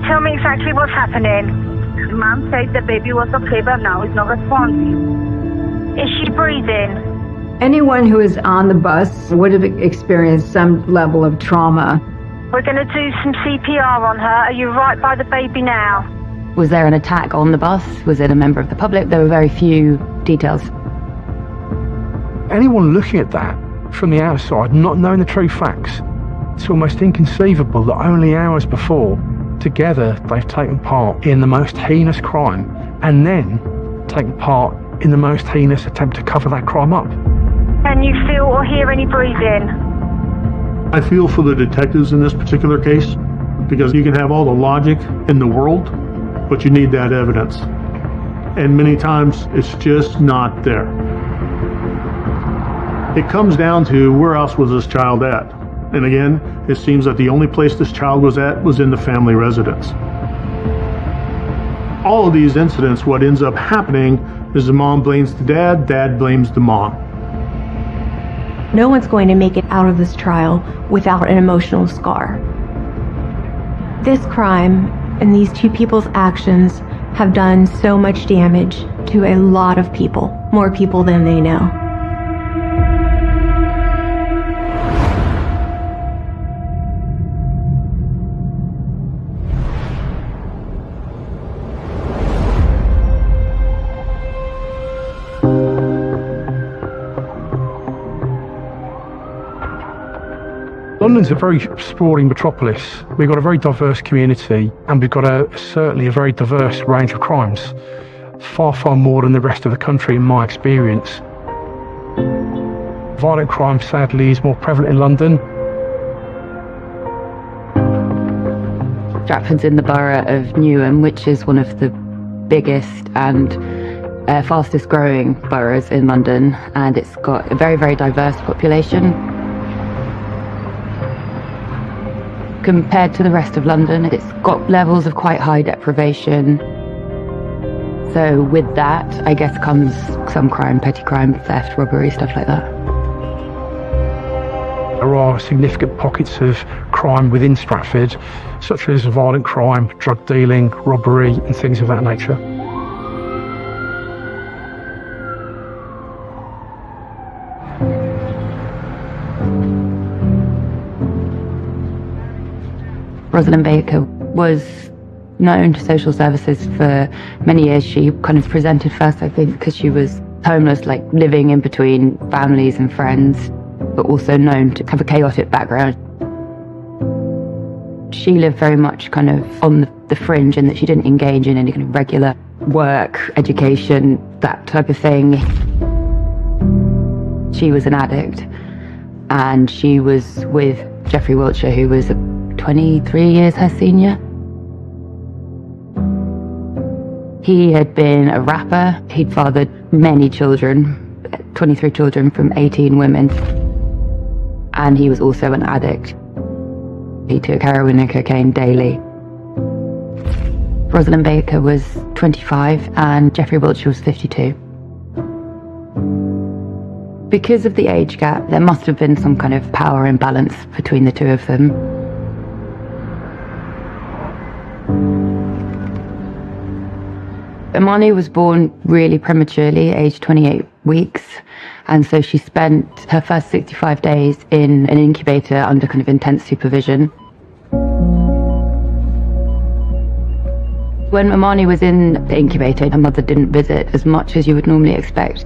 tell me exactly what's happening. Mom said the baby was okay, but now it's not responding. Is she breathing? Anyone who is on the bus would have experienced some level of trauma. We're going to do some CPR on her. Are you right by the baby now? Was there an attack on the bus? Was it a member of the public? There were very few details. Anyone looking at that from the outside, not knowing the true facts, it's almost inconceivable that only hours before, together they've taken part in the most heinous crime and then taken part in the most heinous attempt to cover that crime up. Can you feel or hear any breathing? I feel for the detectives in this particular case, because you can have all the logic in the world, but you need that evidence. And many times it's just not there. It comes down to where else was this child at? And again, it seems that the only place this child was at was in the family residence. All of these incidents, what ends up happening is the mom blames the dad, dad blames the mom. No one's going to make it out of this trial without an emotional scar. This crime and these two people's actions have done so much damage to a lot of people, more people than they know. London's a very sprawling metropolis. We've got a very diverse community and we've got certainly a very diverse range of crimes. Far, far more than the rest of the country in my experience. Violent crime sadly is more prevalent in London. Stratford's in the borough of Newham, which is one of the biggest and fastest growing boroughs in London, and it's got a very, very diverse population. Compared to the rest of London, it's got levels of quite high deprivation. So with that, I guess, comes some crime, petty crime, theft, robbery, stuff like that. There are significant pockets of crime within Stratford, such as violent crime, drug dealing, robbery, and things of that nature. Rosalind Baker was known to social services for many years. She kind of presented first, I think, because she was homeless, like living in between families and friends, but also known to have a chaotic background. She lived very much kind of on the fringe in that she didn't engage in any kind of regular work, education, that type of thing. She was an addict, and she was with Jeffrey Wiltshire, who was 23 years her senior. He had been a rapper. He'd fathered many children, 23 children from 18 women. And he was also an addict. He took heroin and cocaine daily. Rosalind Baker was 25 and Jeffrey Wiltshire was 52. Because of the age gap, there must have been some kind of power imbalance between the two of them. Imani was born really prematurely, aged 28 weeks, and so she spent her first 65 days in an incubator under kind of intense supervision. When Imani was in the incubator, her mother didn't visit as much as you would normally expect.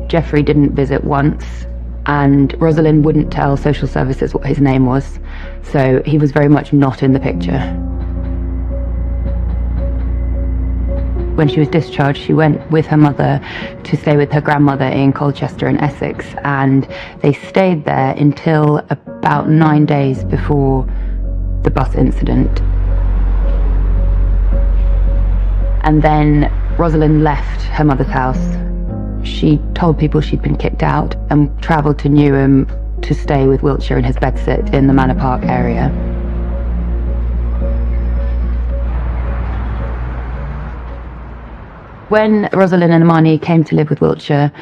Jeffrey didn't visit once, and Rosalind wouldn't tell social services what his name was, so he was very much not in the picture. When she was discharged, she went with her mother to stay with her grandmother in Colchester in Essex, and they stayed there until about 9 days before the bus incident. And then Rosalind left her mother's house. She told people she'd been kicked out and travelled to Newham to stay with Wiltshire in his bedsit in the Manor Park area. When Rosalind and Imani came to live with Wiltshire,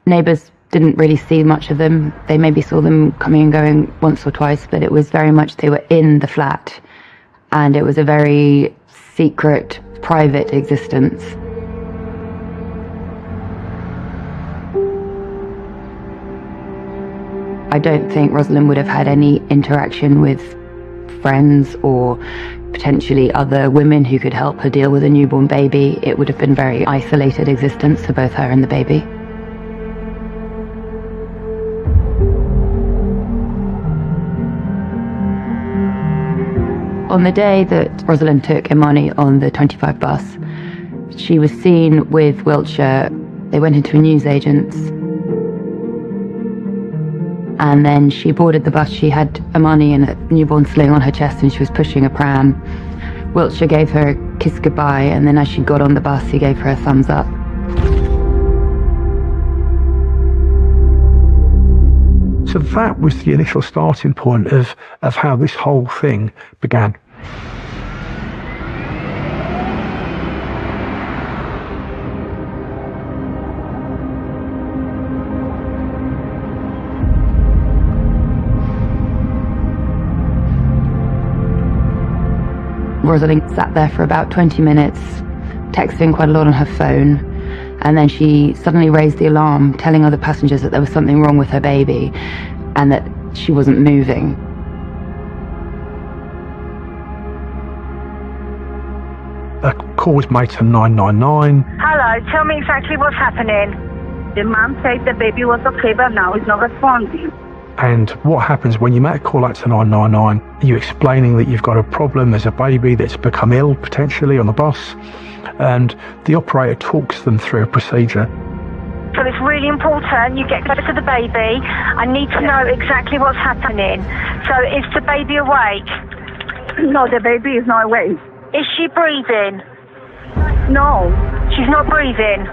neighbours didn't really see much of them. They maybe saw them coming and going once or twice, but it was very much they were in the flat, and it was a very secret, private existence. I don't think Rosalind would have had any interaction with friends or potentially other women who could help her deal with a newborn baby. It would have been a very isolated existence for both her and the baby. On the day that Rosalind took Imani on the 25 bus, she was seen with Wiltshire. They went into a newsagent's. And then she boarded the bus. She had Imani in a newborn sling on her chest and she was pushing a pram. Wiltshire gave her a kiss goodbye, and then as she got on the bus, he gave her a thumbs up. So that was the initial starting point of how this whole thing began. Rosalind sat there for about 20 minutes, texting quite a lot on her phone, and then she suddenly raised the alarm, telling other passengers that there was something wrong with her baby and that she wasn't moving. A call was made to 999. Hello, tell me exactly what's happening. The mom said the baby was okay, but now it's not responding. And what happens when you make a call out to 999, you're explaining that you've got a problem, there's a baby that's become ill potentially on the bus, and the operator talks them through a procedure. So it's really important you get close to the baby. I need to know exactly what's happening. So is the baby awake? No, the baby is not awake. Is she breathing? No, She's not breathing.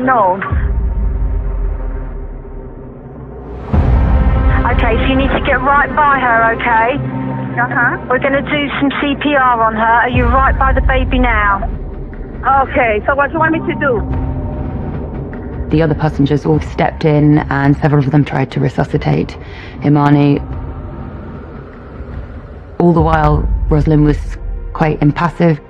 no. Okay, so you need to get right by her, okay? Uh-huh. We're going to do some CPR on her. Are you right by the baby now? Okay, so what do you want me to do? The other passengers all stepped in and several of them tried to resuscitate Imani. All the while, Rosalind was quite impassive,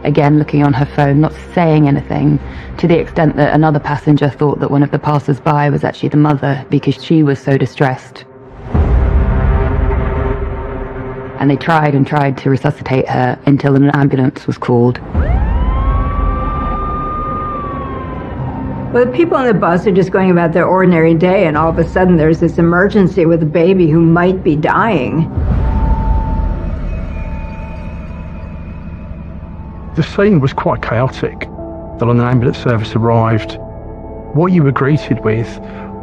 again looking on her phone, not saying anything, to the extent that another passenger thought that one of the passers-by was actually the mother because she was so distressed. And they tried and tried to resuscitate her until an ambulance was called. Well, the people on the bus are just going about their ordinary day, and all of a sudden there's this emergency with a baby who might be dying. The scene was quite chaotic. When the ambulance service arrived, what you were greeted with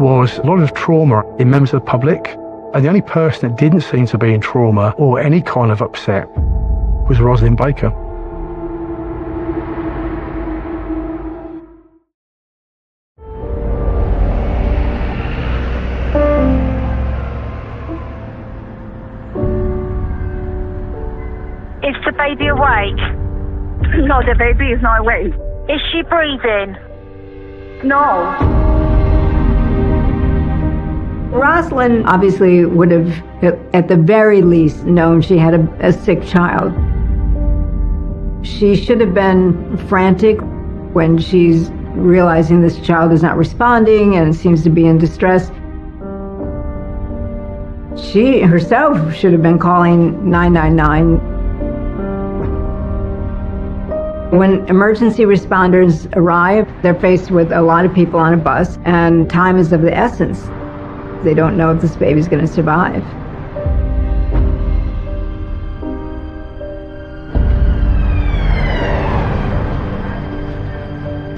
was a lot of trauma in members of the public, and the only person that didn't seem to be in trauma or any kind of upset was Rosalind Baker. Is the baby awake? No, the baby is not awake. Is she breathing? No. Rosalind obviously would have, at the very least, known she had a sick child. She should have been frantic when she's realizing this child is not responding and seems to be in distress. She herself should have been calling 999. When emergency responders arrive, they're faced with a lot of people on a bus, and time is of the essence. They don't know if this baby's going to survive.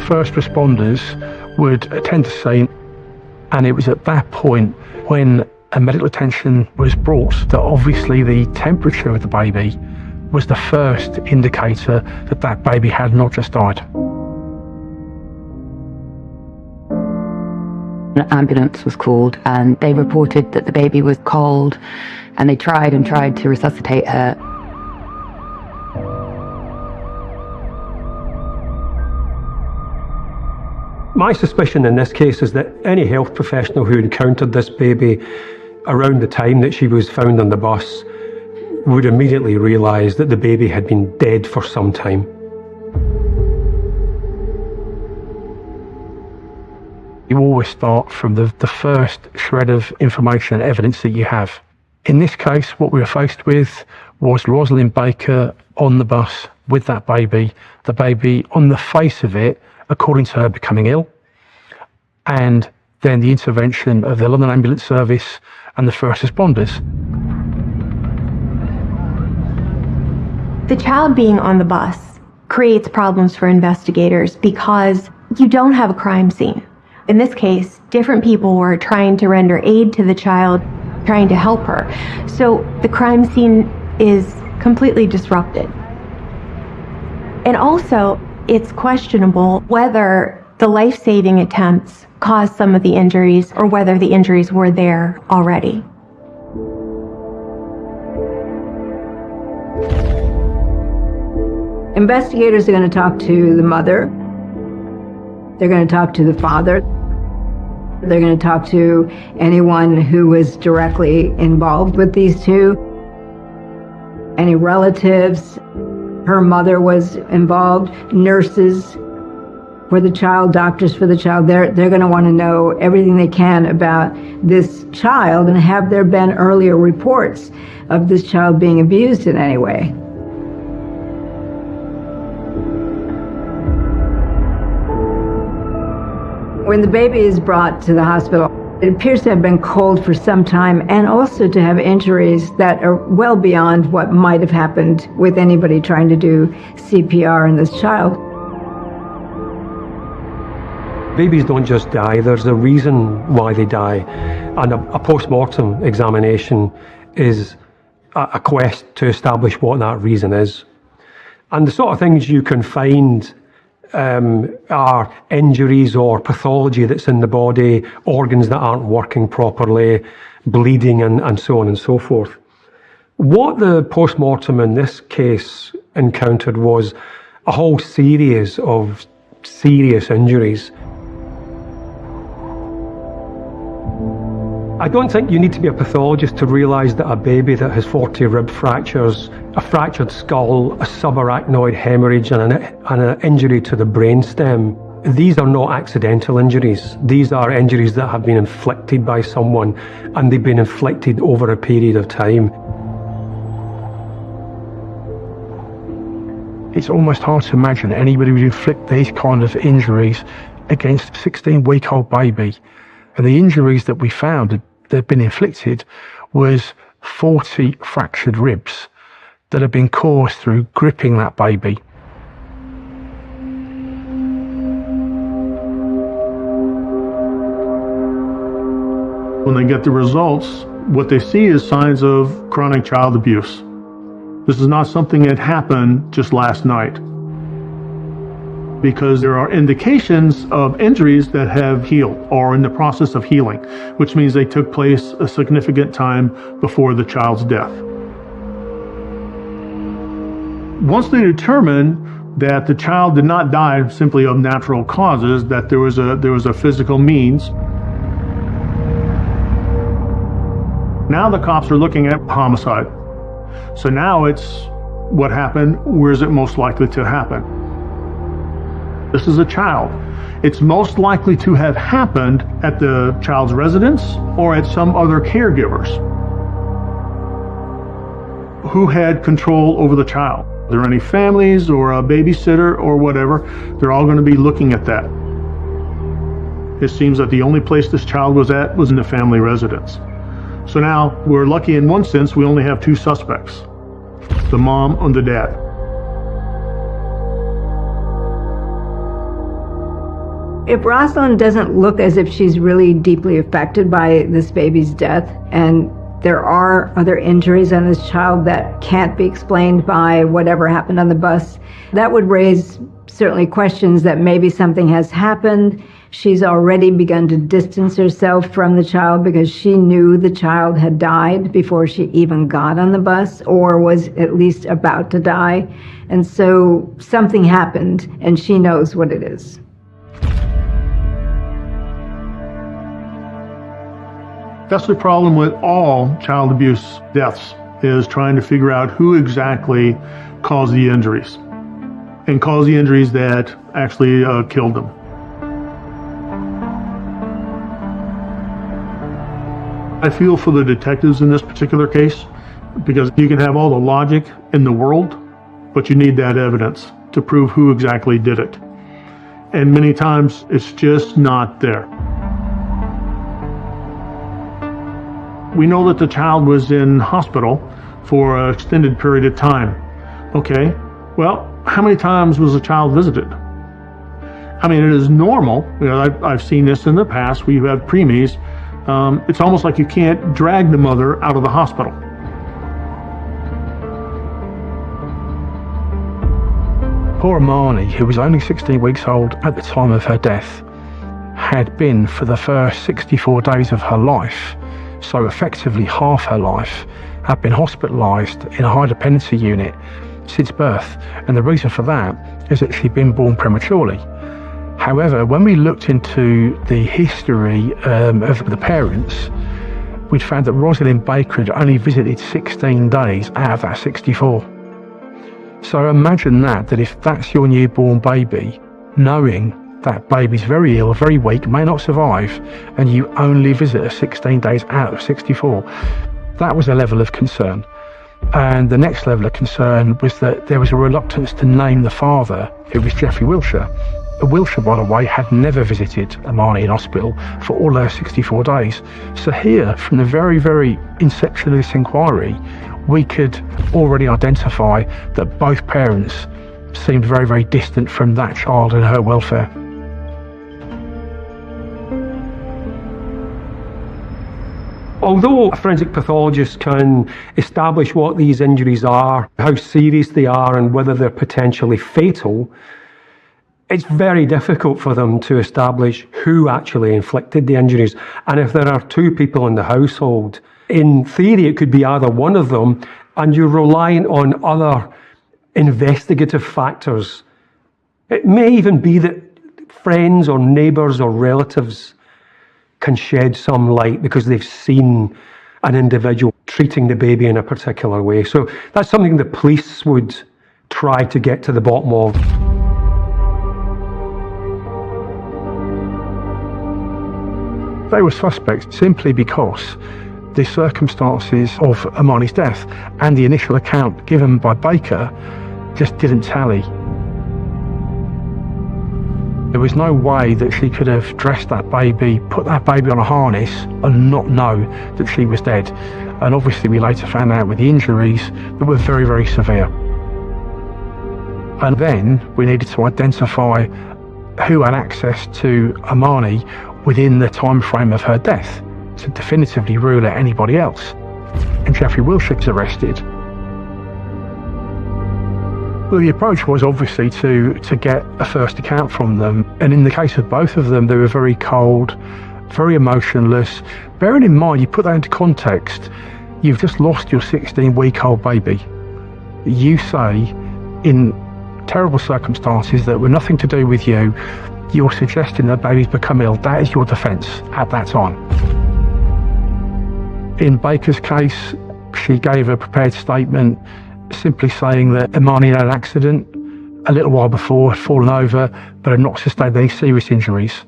First responders would attend the scene, and it was at that point when a medical attention was brought that obviously the temperature of the baby was the first indicator that that baby had not just died. An ambulance was called and they reported that the baby was cold, and they tried and tried to resuscitate her. My suspicion in this case is that any health professional who encountered this baby around the time that she was found on the bus would immediately realise that the baby had been dead for some time. You always start from the first shred of information and evidence that you have. In this case, what we were faced with was Rosalind Baker on the bus with that baby, the baby on the face of it, according to her, becoming ill, and then the intervention of the London Ambulance Service and the first responders. The child being on the bus creates problems for investigators because you don't have a crime scene. In this case, different people were trying to render aid to the child, trying to help her. So the crime scene is completely disrupted. And also, it's questionable whether the life-saving attempts caused some of the injuries or whether the injuries were there already. Investigators are going to talk to the mother. They're going to talk to the father. They're going to talk to anyone who was directly involved with these two. Any relatives. Her mother was involved. Nurses for the child, doctors for the child. They're going to want to know everything they can about this child, and have there been earlier reports of this child being abused in any way. When the baby is brought to the hospital, it appears to have been cold for some time, and also to have injuries that are well beyond what might have happened with anybody trying to do CPR in this child. Babies don't just die, there's a reason why they die. And a post-mortem examination is a quest to establish what that reason is. And the sort of things you can find are injuries or pathology that's in the body, organs that aren't working properly, bleeding, and so on and so forth. What the post-mortem in this case encountered was a whole series of serious injuries. I don't think you need to be a pathologist to realise that a baby that has 40 rib fractures, a fractured skull, a subarachnoid hemorrhage, and an injury to the brainstem, these are not accidental injuries. These are injuries that have been inflicted by someone, and they've been inflicted over a period of time. It's almost hard to imagine anybody would inflict these kind of injuries against a 16-week-old baby. And the injuries that we found that had been inflicted was 40 fractured ribs that had been caused through gripping that baby. When they get the results, what they see is signs of chronic child abuse. This is not something that happened just last night, because there are indications of injuries that have healed or are in the process of healing, which means they took place a significant time before the child's death. Once they determine that the child did not die simply of natural causes, that there was a physical means, now the cops are looking at homicide. So now it's what happened, where is it most likely to happen? This is a child. It's most likely to have happened at the child's residence or at some other caregivers who had control over the child. If there are any families or a babysitter or whatever, they're all going to be looking at that. It seems that the only place this child was at was in the family residence. So now we're lucky in one sense, we only have two suspects, the mom and the dad. If Rosalind doesn't look as if she's really deeply affected by this baby's death, and there are other injuries on this child that can't be explained by whatever happened on the bus, that would raise certainly questions that maybe something has happened. She's already begun to distance herself from the child because she knew the child had died before she even got on the bus, or was at least about to die. And so something happened, and she knows what it is. That's the problem with all child abuse deaths, is trying to figure out who exactly caused the injuries and caused the injuries that actually killed them. I feel for the detectives in this particular case, because you can have all the logic in the world, but you need that evidence to prove who exactly did it. And many times it's just not there. We know that the child was in hospital for an extended period of time. Okay, well, how many times was the child visited? I mean, it is normal. You know, I've seen this in the past. We have preemies. It's almost like you can't drag the mother out of the hospital. Poor Imani, who was only 16 weeks old at the time of her death, had been for the first 64 days of her life, so effectively half her life, had been hospitalised in a high dependency unit since birth, and the reason for that is that she'd been born prematurely. However, when we looked into the history of the parents, we'd found that Rosalind Baker had only visited 16 days out of that 64. So imagine that if that's your newborn baby, knowing that baby's very ill, very weak, may not survive, and you only visit her 16 days out of 64, that was a level of concern. And the next level of concern was that there was a reluctance to name the father, who was Jeffrey Wilshire. Wilshire, by the way, had never visited Imani in hospital for all her 64 days. So here, from the very, very inception of this inquiry, we could already identify that both parents seemed very, very distant from that child and her welfare. Although a forensic pathologist can establish what these injuries are, how serious they are, and whether they're potentially fatal, it's very difficult for them to establish who actually inflicted the injuries. And if there are two people in the household, in theory it could be either one of them, and you're relying on other investigative factors. It may even be that friends or neighbours or relatives can shed some light because they've seen an individual treating the baby in a particular way. So that's something the police would try to get to the bottom of. They were suspects simply because the circumstances of Imani's death and the initial account given by Baker just didn't tally. There was no way that she could have dressed that baby, put that baby on a harness and not know that she was dead. And obviously we later found out with the injuries that were very, very severe. And then we needed to identify who had access to Imani within the time frame of her death to definitively rule out anybody else. And Jeffrey Wilshire was arrested. Well, the approach was obviously to get a first account from them, and in the case of both of them, they were very cold, very emotionless. Bearing in mind, you put that into context, you've just lost your 16-week-old baby. You say, in terrible circumstances that were nothing to do with you, you're suggesting that baby's become ill. That is your defence at that time. In Baker's case, she gave a prepared statement simply saying that Imani had an accident a little while before, had fallen over, but had not sustained any serious injuries.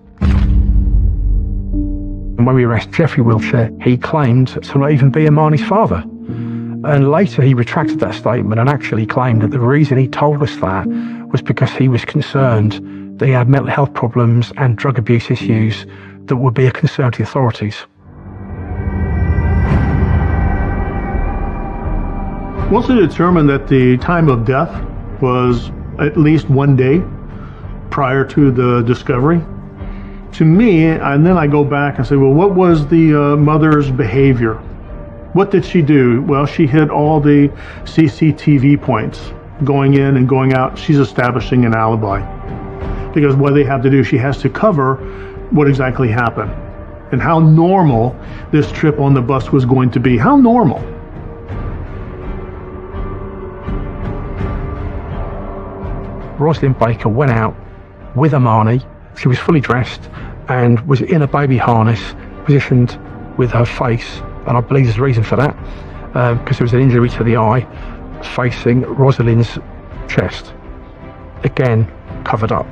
And when we arrested Jeffrey Wilshire, he claimed to not even be Imani's father. And later he retracted that statement and actually claimed that the reason he told us that was because he was concerned that he had mental health problems and drug abuse issues that would be a concern to the authorities. Once they determined that the time of death was at least 1 day prior to the discovery, to me, and then I go back and say, well, what was the mother's behavior? What did she do? Well, she hit all the CCTV points, going in and going out. She's establishing an alibi. Because what they have to do, she has to cover what exactly happened and how normal this trip on the bus was going to be. How normal? Rosalind Baker went out with Imani. She was fully dressed and was in a baby harness, positioned with her face, and I believe there's a reason for that, because there was an injury to the eye facing Rosalind's chest. Again, covered up.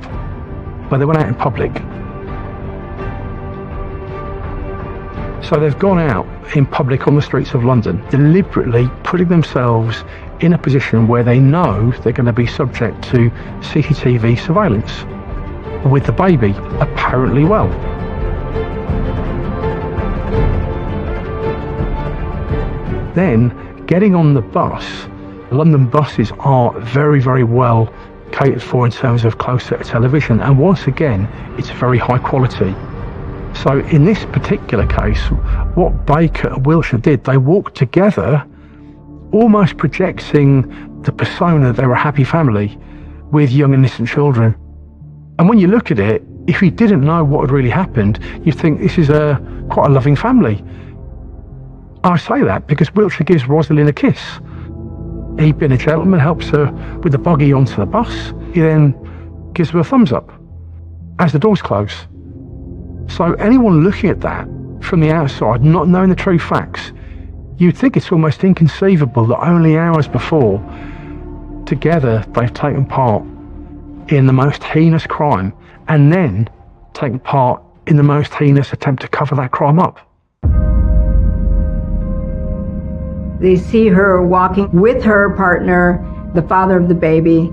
But they went out in public. So they've gone out in public on the streets of London, deliberately putting themselves in a position where they know they're going to be subject to CCTV surveillance, with the baby apparently well. Then, getting on the bus, London buses are very, very well catered for in terms of closed-circuit television, and once again, it's very high quality. So in this particular case, what Baker and Wiltshire did, they walked together, almost projecting the persona that they were a happy family with young innocent children. And when you look at it, if you didn't know what had really happened, you'd think this is quite a loving family. I say that because Wiltshire gives Rosalind a kiss. He, being a gentleman, helps her with the buggy onto the bus. He then gives her a thumbs up as the doors close. So anyone looking at that from the outside, not knowing the true facts, you'd think it's almost inconceivable that only hours before, together they've taken part in the most heinous crime, and then taken part in the most heinous attempt to cover that crime up. They see her walking with her partner, the father of the baby,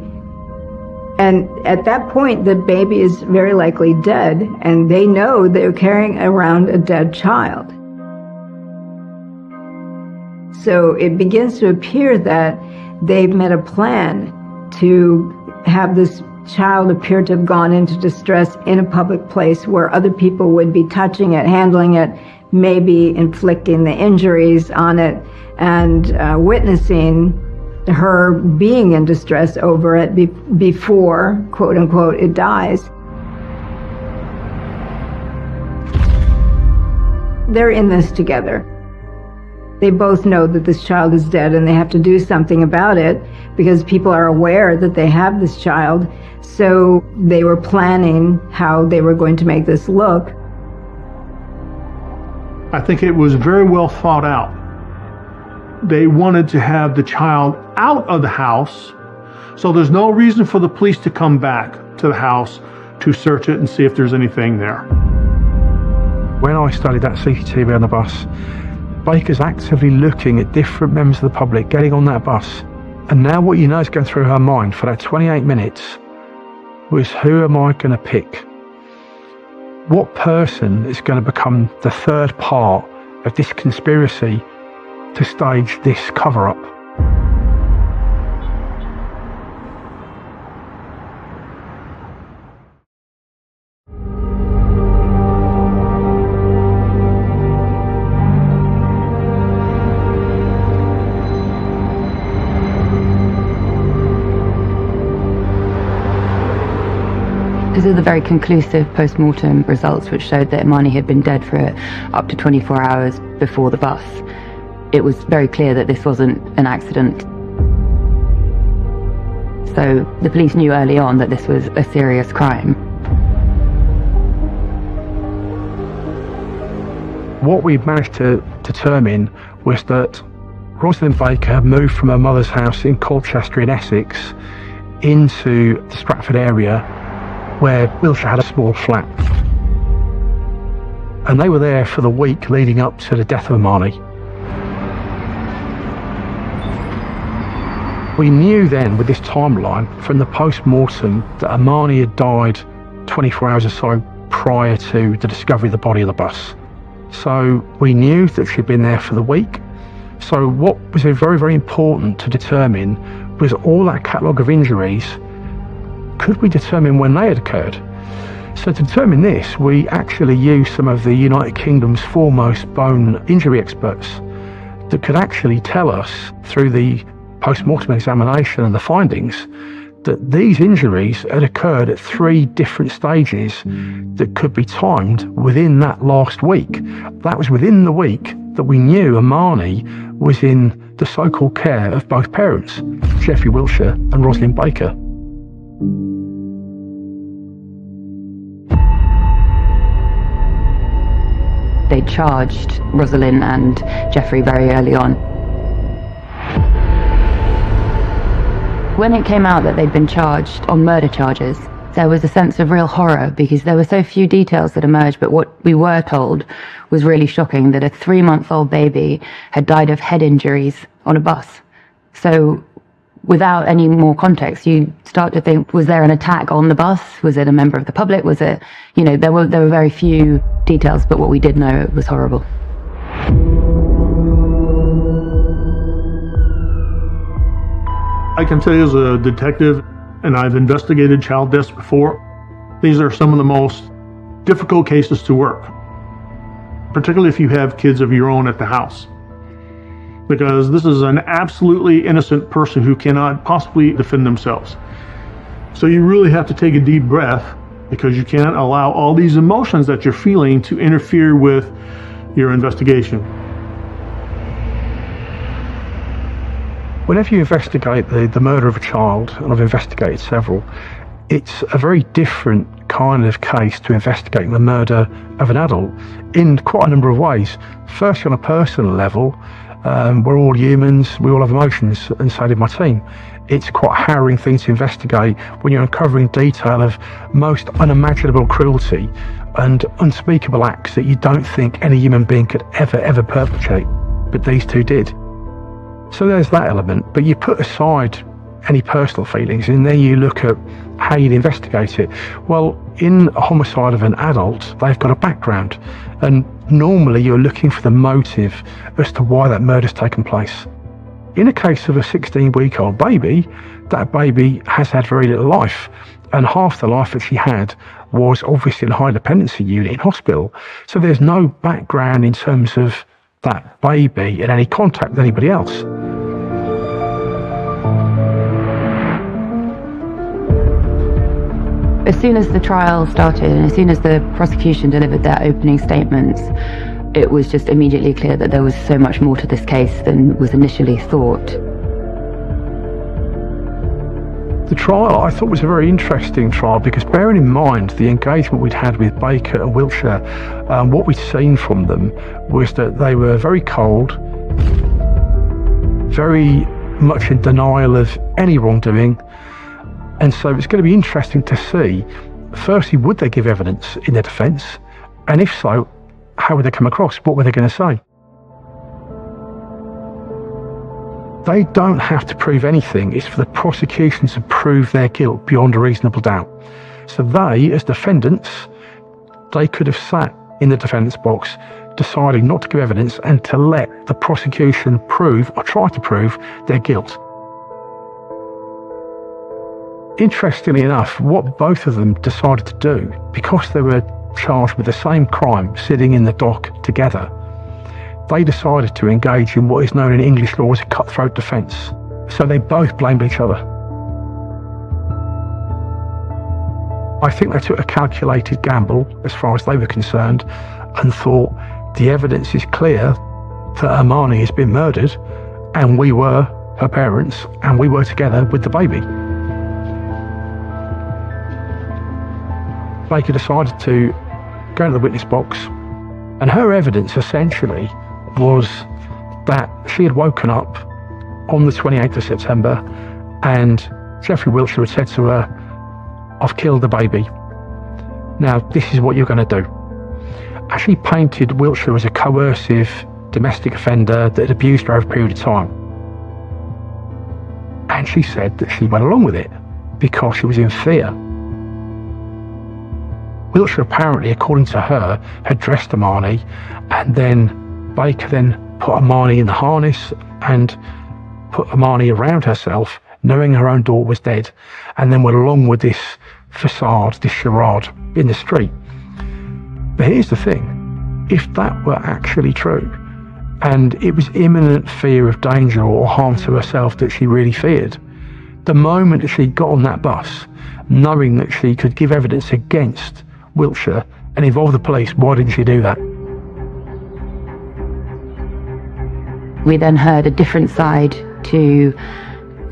and at that point the baby is very likely dead, and they know they're carrying around a dead child. So it begins to appear that they've made a plan to have this child appear to have gone into distress in a public place where other people would be touching it, handling it, maybe inflicting the injuries on it, and witnessing her being in distress over it before, quote unquote, it dies. They're in this together. They both know that this child is dead and they have to do something about it because people are aware that they have this child. So they were planning how they were going to make this look. I think it was very well thought out. They wanted to have the child out of the house, so there's no reason for the police to come back to the house to search it and see if there's anything there. When I studied that CCTV on the bus, Baker's actively looking at different members of the public getting on that bus. And now what you know is going through her mind for that 28 minutes was, who am I going to pick? What person is going to become the third part of this conspiracy to stage this cover-up? Because of the very conclusive post-mortem results which showed that Imani had been dead for up to 24 hours before the bus, it was very clear that this wasn't an accident. So the police knew early on that this was a serious crime. What we managed to determine was that Rosalind Baker moved from her mother's house in Colchester in Essex into the Stratford area, where Wiltshire had a small flat. And they were there for the week leading up to the death of Imani. We knew then, with this timeline from the post-mortem, that Imani had died 24 hours or so prior to the discovery of the body of the bus. So we knew that she'd been there for the week. So what was very, very important to determine was all that catalogue of injuries. Could we determine when they had occurred? So to determine this, we actually used some of the United Kingdom's foremost bone injury experts that could actually tell us, through the post-mortem examination and the findings, that these injuries had occurred at 3 different stages that could be timed within that last week. That was within the week that we knew Imani was in the so-called care of both parents, Geoffrey Wiltshire and Rosalind Baker. they charged Rosalind and Jeffrey very early on. When it came out that they'd been charged on murder charges, there was a sense of real horror because there were so few details that emerged, but what we were told was really shocking, that a 3-month-old baby had died of head injuries on a bus. So without any more context, you start to think, was there an attack on the bus? Was it a member of the public? Was it, there were very few details, but what we did know was horrible. I can tell you as a detective, and I've investigated child deaths before, these are some of the most difficult cases to work, particularly if you have kids of your own at the house. Because this is an absolutely innocent person who cannot possibly defend themselves. So you really have to take a deep breath, because you can't allow all these emotions that you're feeling to interfere with your investigation. Whenever you investigate the murder of a child, and I've investigated several, it's a very different kind of case to investigating the murder of an adult in quite a number of ways. Firstly, on a personal level, we're all humans, we all have emotions, and so did my team. It's quite a harrowing thing to investigate when you're uncovering detail of most unimaginable cruelty and unspeakable acts that you don't think any human being could ever perpetrate, but these two did. So there's that element, but you put aside any personal feelings and then you look at how you'd investigate it. Well, in a homicide of an adult, they've got a background, and normally you're looking for the motive as to why that murder's taken place. In a case of a 16-week-old baby, that baby has had very little life, and half the life that she had was obviously in a high dependency unit in hospital. So there's no background in terms of that baby and any contact with anybody else. As soon as the trial started and as soon as the prosecution delivered their opening statements, it was just immediately clear that there was so much more to this case than was initially thought. The trial, I thought, was a very interesting trial because, bearing in mind the engagement we'd had with Baker and Wiltshire, what we'd seen from them was that they were very cold, very much in denial of any wrongdoing, and so it's going to be interesting to see, firstly, would they give evidence in their defence, and if so, how would they come across? What were they going to say? They don't have to prove anything. It's for the prosecution to prove their guilt beyond a reasonable doubt. So they, as defendants, they could have sat in the defendant's box deciding not to give evidence and to let the prosecution prove, or try to prove, their guilt. Interestingly enough, what both of them decided to do, because they were charged with the same crime sitting in the dock together, they decided to engage in what is known in English law as a cutthroat defence. So they both blamed each other. I think they took a calculated gamble as far as they were concerned and thought the evidence is clear that Armani has been murdered and we were her parents and we were together with the baby. Baker decided to go into the witness box, and her evidence essentially was that she had woken up on the 28th of September and Jeffrey Wiltshire had said to her, "I've killed the baby. Now this is what you're going to do." And she painted Wiltshire as a coercive domestic offender that had abused her over a period of time. And she said that she went along with it because she was in fear. Wiltshire apparently, according to her, had dressed Armani, and then Baker then put Armani in the harness and put Armani around herself, knowing her own daughter was dead, and then went along with this facade, this charade in the street. But here's the thing, if that were actually true, and it was imminent fear of danger or harm to herself that she really feared, the moment that she got on that bus, knowing that she could give evidence against Wiltshire and involve the police, why didn't she do that? We then heard a different side to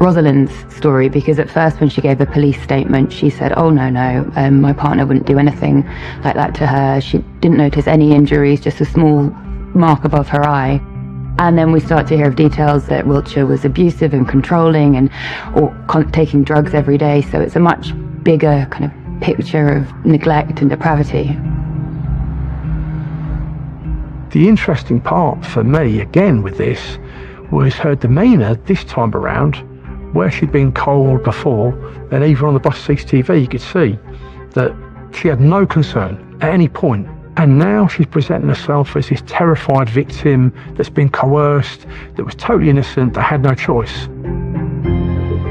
Rosalind's story, because at first when she gave a police statement, she said, oh no, my partner wouldn't do anything like that to her. She didn't notice any injuries, just a small mark above her eye. And then we start to hear of details that Wiltshire was abusive and controlling or taking drugs every day. So it's a much bigger kind of picture of neglect and depravity. The interesting part for me, again with this, was her demeanour this time around, where she'd been cold before, and even on the bus CCTV you could see that she had no concern at any point. And now she's presenting herself as this terrified victim that's been coerced, that was totally innocent, that had no choice.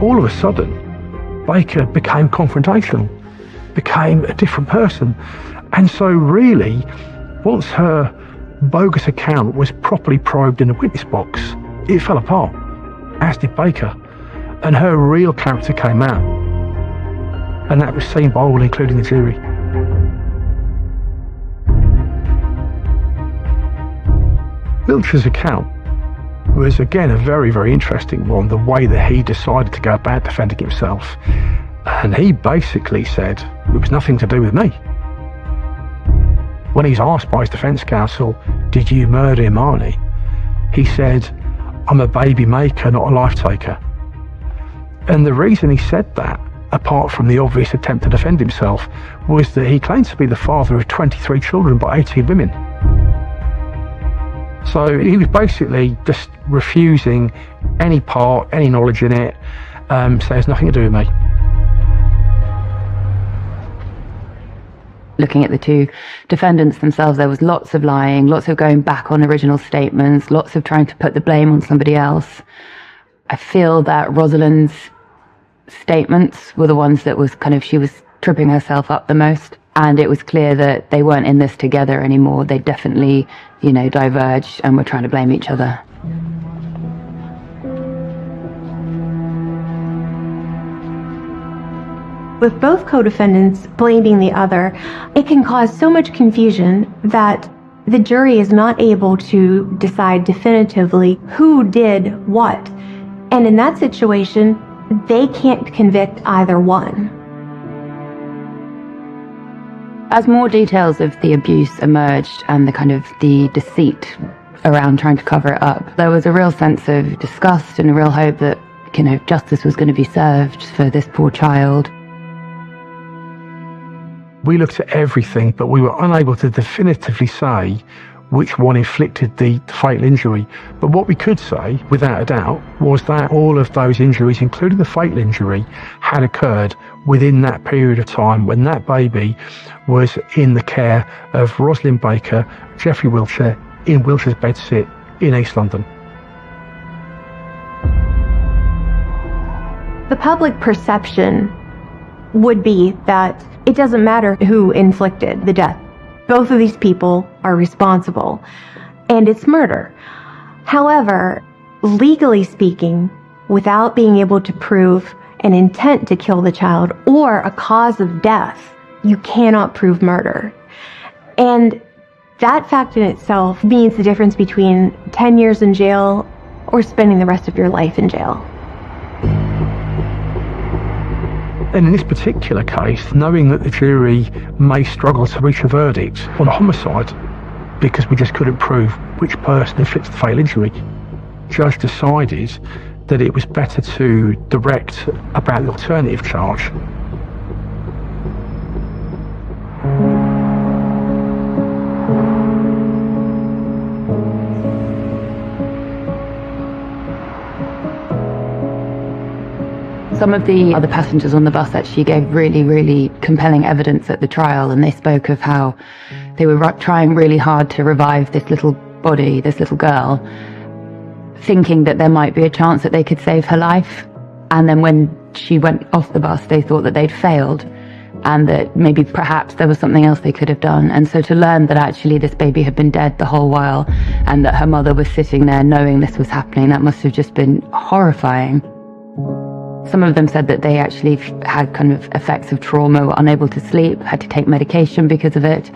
All of a sudden, Baker became confrontational, became a different person. And so really, once her bogus account was properly probed in the witness box, it fell apart, as did Baker, and her real character came out. And that was seen by all, including the jury. Wiltshire's account was again a very, very interesting one, the way that he decided to go about defending himself. And he basically said it was nothing to do with me. When he's asked by his defence counsel, did you murder Imani? He said, I'm a baby maker, not a life taker. And the reason he said that, apart from the obvious attempt to defend himself, was that he claimed to be the father of 23 children by 18 women. So he was basically just refusing any part, any knowledge in it, so it has nothing to do with me. Looking at the two defendants themselves, there was lots of lying, lots of going back on original statements, lots of trying to put the blame on somebody else. I feel that Rosalind's statements were the ones that was kind of, she was tripping herself up the most. And it was clear that they weren't in this together anymore. They definitely, diverged and were trying to blame each other. With both co-defendants blaming the other, it can cause so much confusion that the jury is not able to decide definitively who did what. And in that situation, they can't convict either one. As more details of the abuse emerged and the deceit around trying to cover it up, there was a real sense of disgust and a real hope that, justice was going to be served for this poor child. We looked at everything, but we were unable to definitively say which one inflicted the fatal injury. But what we could say, without a doubt, was that all of those injuries, including the fatal injury, had occurred within that period of time when that baby was in the care of Rosalind Baker, Geoffrey Wiltshire, in Wiltshire's bedsit in East London. The public perception would be that it doesn't matter who inflicted the death. Both of these people are responsible, and it's murder. However, legally speaking, without being able to prove an intent to kill the child or a cause of death, you cannot prove murder. And that fact in itself means the difference between 10 years in jail or spending the rest of your life in jail. And in this particular case, knowing that the jury may struggle to reach a verdict on a homicide because we just couldn't prove which person inflicted the fatal injury, the judge decided that it was better to direct about the alternative charge. Some of the other passengers on the bus actually gave really, really compelling evidence at the trial, and they spoke of how they were trying really hard to revive this little body, this little girl, thinking that there might be a chance that they could save her life. And then when she went off the bus, they thought that they'd failed and that maybe perhaps there was something else they could have done. And so to learn that actually this baby had been dead the whole while and that her mother was sitting there knowing this was happening, that must have just been horrifying. Some of them said that they actually had kind of effects of trauma, were unable to sleep, had to take medication because of it.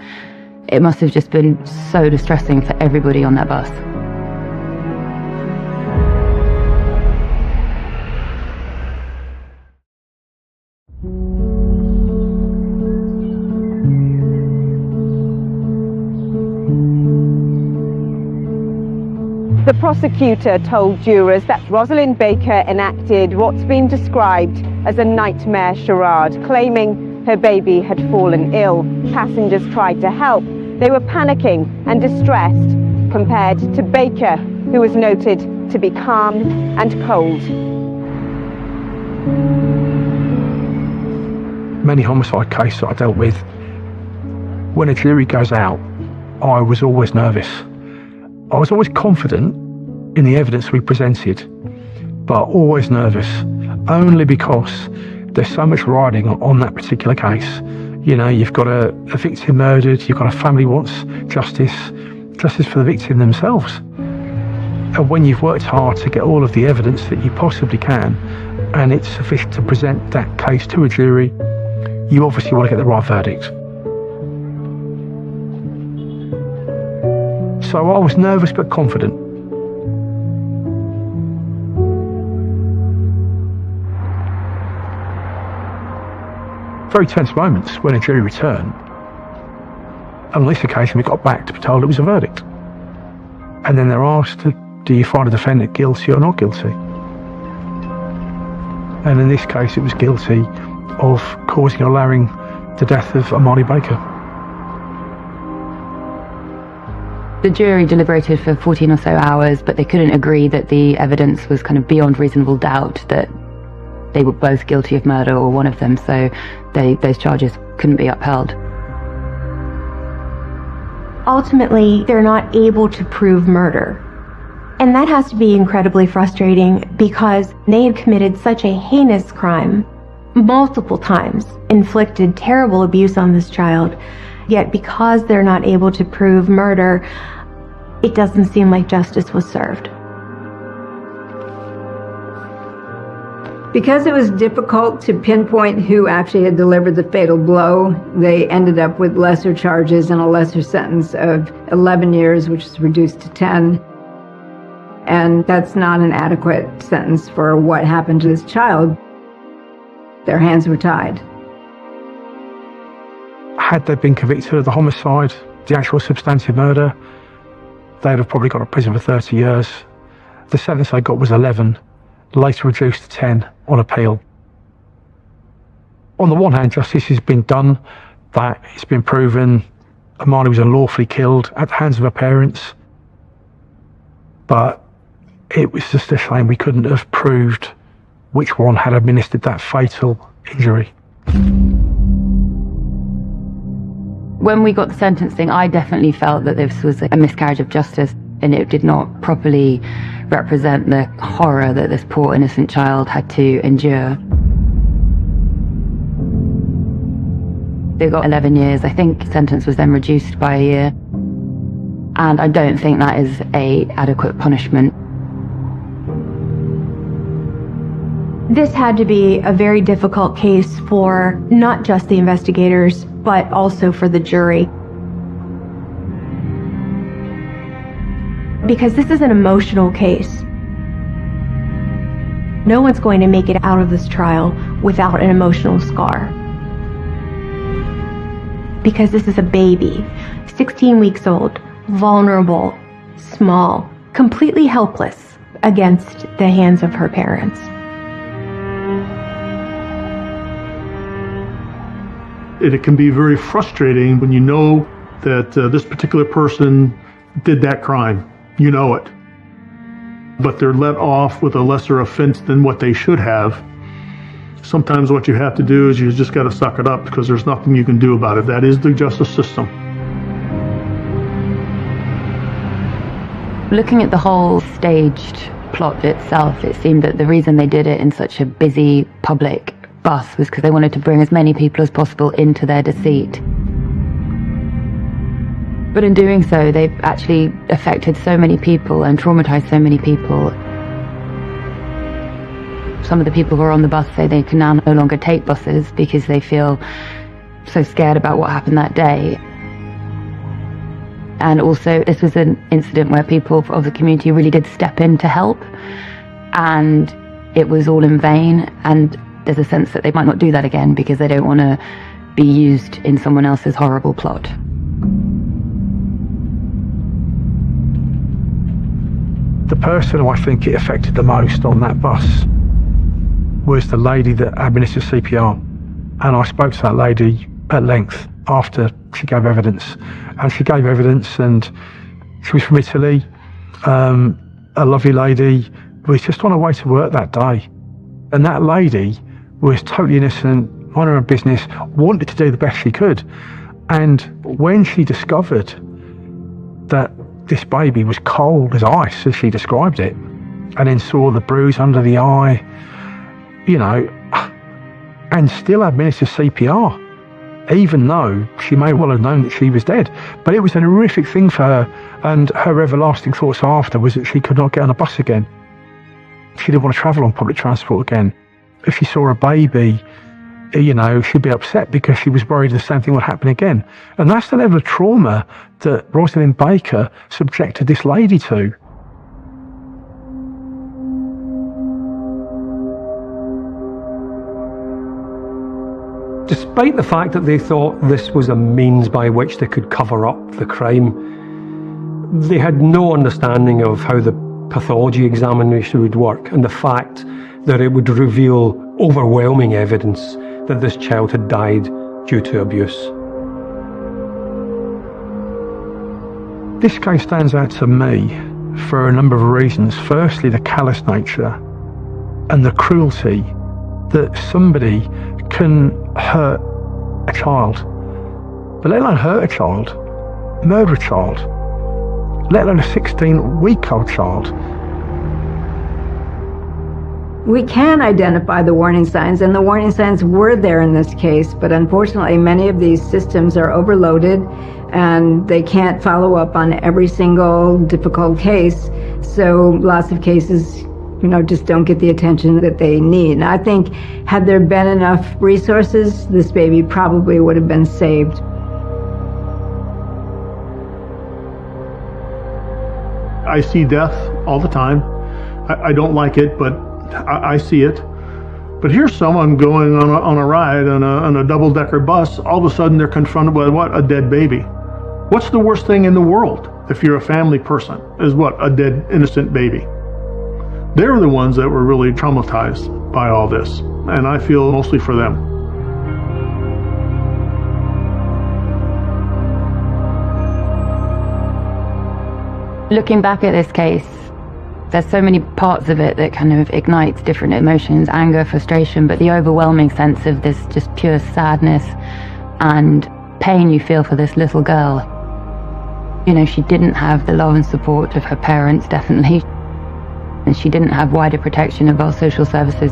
It must have just been so distressing for everybody on that bus. The prosecutor told jurors that Rosalind Baker enacted what's been described as a nightmare charade, claiming her baby had fallen ill. Passengers tried to help. They were panicking and distressed, compared to Baker, who was noted to be calm and cold. Many homicide cases that I dealt with, when a jury goes out, I was always nervous. I was always confident in the evidence we presented, but always nervous, only because there's so much riding on that particular case. You know, you've got a victim murdered, you've got a family wants justice for the victim themselves. And when you've worked hard to get all of the evidence that you possibly can, and it's sufficient to present that case to a jury, you obviously want to get the right verdict. So I was nervous but confident. Very tense moments when a jury returned. And on this occasion we got back to be told it was a verdict. And then they're asked, do you find the defendant guilty or not guilty? And in this case it was guilty of causing or allowing the death of Imani Baker. The jury deliberated for 14 or so hours, but they couldn't agree that the evidence was kind of beyond reasonable doubt that they were both guilty of murder or one of them, so those charges couldn't be upheld. Ultimately, they're not able to prove murder. And that has to be incredibly frustrating because they had committed such a heinous crime, multiple times, inflicted terrible abuse on this child, yet because they're not able to prove murder, it doesn't seem like justice was served. Because it was difficult to pinpoint who actually had delivered the fatal blow, they ended up with lesser charges and a lesser sentence of 11 years, which was reduced to 10. And that's not an adequate sentence for what happened to this child. Their hands were tied. Had they been convicted of the homicide, the actual substantive murder, they'd have probably gone to prison for 30 years. The sentence they got was 11, later reduced to 10 on appeal. On the one hand, justice has been done, that it's been proven Imani was unlawfully killed at the hands of her parents, but it was just a shame we couldn't have proved which one had administered that fatal injury. When we got the sentencing, I definitely felt that this was a miscarriage of justice and it did not properly represent the horror that this poor innocent child had to endure. They got 11 years. I think the sentence was then reduced by a year. And I don't think that is an adequate punishment. This had to be a very difficult case for not just the investigators, but also for the jury. Because this is an emotional case. No one's going to make it out of this trial without an emotional scar. Because this is a baby, 16 weeks old, vulnerable, small, completely helpless against the hands of her parents. It can be very frustrating when you know that this particular person did that crime. You know it. But they're let off with a lesser offense than what they should have. Sometimes what you have to do is you just got to suck it up because there's nothing you can do about it. That is the justice system. Looking at the whole staged plot itself, it seemed that the reason they did it in such a busy public bus was because they wanted to bring as many people as possible into their deceit. But in doing so, they've actually affected so many people and traumatized so many people. Some of the people who are on the bus say they can now no longer take buses because they feel so scared about what happened that day. And also, this was an incident where people of the community really did step in to help, and it was all in vain, and there's a sense that they might not do that again because they don't want to be used in someone else's horrible plot. The person who I think it affected the most on that bus was the lady that administered CPR. And I spoke to that lady at length after she gave evidence. And she gave evidence, and she was from Italy, a lovely lady, was just on her way to work that day. And that lady was totally innocent, minding her own business, wanted to do the best she could. And when she discovered that this baby was cold as ice, as she described it, and then saw the bruise under the eye, you know, and still administered CPR, even though she may well have known that she was dead. But it was an horrific thing for her, and her everlasting thoughts after was that she could not get on a bus again. She didn't want to travel on public transport again. If she saw a baby, you know, she'd be upset because she was worried the same thing would happen again. And that's the level of trauma that Rosalind Baker subjected this lady to. Despite the fact that they thought this was a means by which they could cover up the crime, they had no understanding of how the pathology examination would work and the fact that it would reveal overwhelming evidence that this child had died due to abuse. This case stands out to me for a number of reasons. Firstly, the callous nature and the cruelty that somebody can hurt a child, but let alone hurt a child, murder a child, let alone a 16-week-old child. We can identify the warning signs, and the warning signs were there in this case, but unfortunately many of these systems are overloaded and they can't follow up on every single difficult case, so lots of cases, you know, just don't get the attention that they need. And I think had there been enough resources, this baby probably would have been saved. I see death all the time. I don't like it, but I see it. But here's someone going on a ride on a double-decker bus. All of a sudden they're confronted with what? A dead baby. What's the worst thing in the world if you're a family person is what? A dead innocent baby. They're the ones that were really traumatized by all this, and I feel mostly for them. Looking back at this case, there's so many parts of it that kind of ignites different emotions, anger, frustration, but the overwhelming sense of this just pure sadness and pain you feel for this little girl. You know, she didn't have the love and support of her parents, definitely. And she didn't have wider protection of our social services.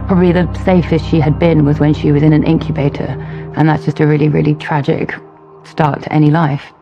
Probably the safest she had been was when she was in an incubator, and that's just a really, really tragic start to any life.